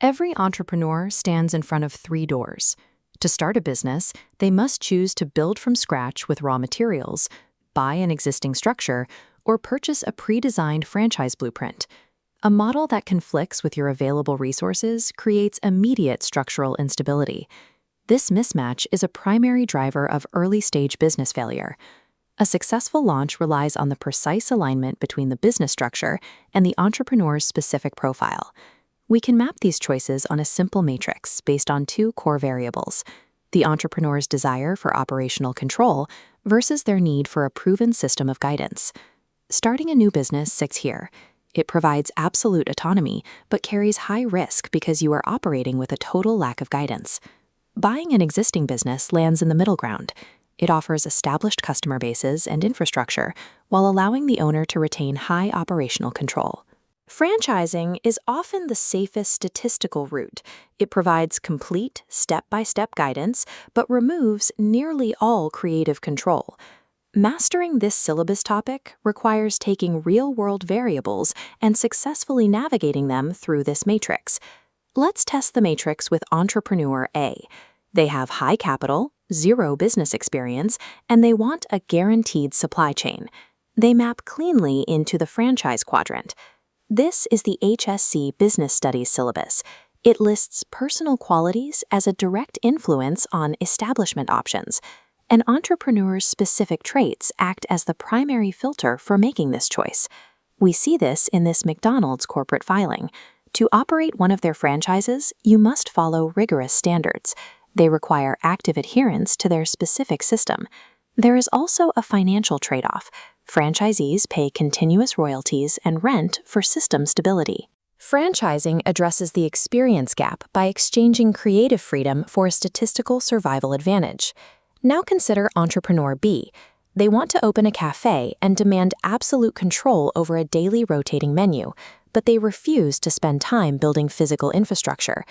Every entrepreneur stands in front of three doors. To start a business, they must choose to build from scratch with raw materials, buy an existing structure, or purchase a pre-designed franchise blueprint. A model that conflicts with your available resources creates immediate structural instability. This mismatch is a primary driver of early-stage business failure. A successful launch relies on the precise alignment between the business structure and the entrepreneur's specific profile. We can map these choices on a simple matrix based on two core variables: the entrepreneur's desire for operational control versus their need for a proven system of guidance. Starting a new business sits here. It provides absolute autonomy, but carries high risk because you are operating with a total lack of guidance. Buying an existing business lands in the middle ground. It offers established customer bases and infrastructure while allowing the owner to retain high operational control. Franchising is often the safest statistical route. It provides complete, step-by-step guidance, but removes nearly all creative control. Mastering this syllabus topic requires taking real-world variables and successfully navigating them through this matrix. Let's test the matrix with Entrepreneur A. They have high capital, zero business experience, and they want a guaranteed supply chain. They map cleanly into the franchise quadrant. This is the HSC Business Studies syllabus. It lists personal qualities as a direct influence on establishment options. An entrepreneur's specific traits act as the primary filter for making this choice. We see this in this McDonald's corporate filing. To operate one of their franchises, you must follow rigorous standards. They require active adherence to their specific system. There is also a financial trade-off. Franchisees pay continuous royalties and rent for system stability. Franchising addresses the experience gap by exchanging creative freedom for a statistical survival advantage. Now consider Entrepreneur B. They want to open a cafe and demand absolute control over a daily rotating menu, but they refuse to spend time building physical infrastructure.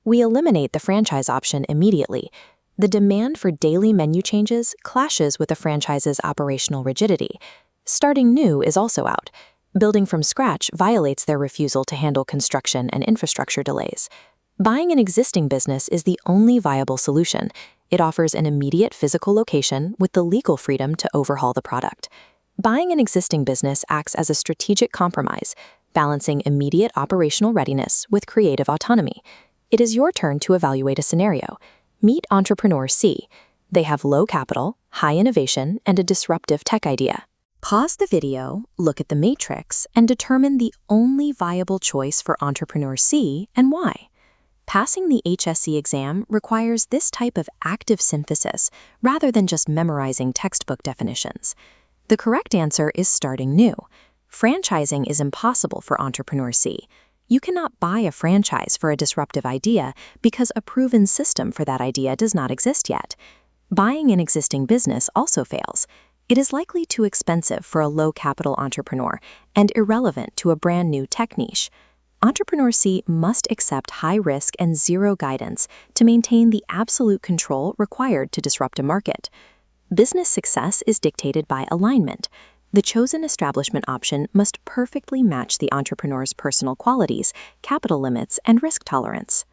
We eliminate the franchise option immediately. The demand for daily menu changes clashes with the franchise's operational rigidity. Starting new is also out. Building from scratch violates their refusal to handle construction and infrastructure delays. Buying an existing business is the only viable solution. It offers an immediate physical location with the legal freedom to overhaul the product. Buying an existing business acts as a strategic compromise, balancing immediate operational readiness with creative autonomy. It is your turn to evaluate a scenario. Meet Entrepreneur C. They have low capital, high innovation, and a disruptive tech idea. Pause the video, look at the matrix, and determine the only viable choice for Entrepreneur C and why. Passing the HSC exam requires this type of active synthesis rather than just memorizing textbook definitions. The correct answer is starting new. Franchising is impossible for Entrepreneur C. You cannot buy a franchise for a disruptive idea because a proven system for that idea does not exist yet. Buying an existing business also fails. It is likely too expensive for a low-capital entrepreneur and irrelevant to a brand-new tech niche. Entrepreneur C must accept high risk and zero guidance to maintain the absolute control required to disrupt a market. Business success is dictated by alignment. The chosen establishment option must perfectly match the entrepreneur's personal qualities, capital limits, and risk tolerance.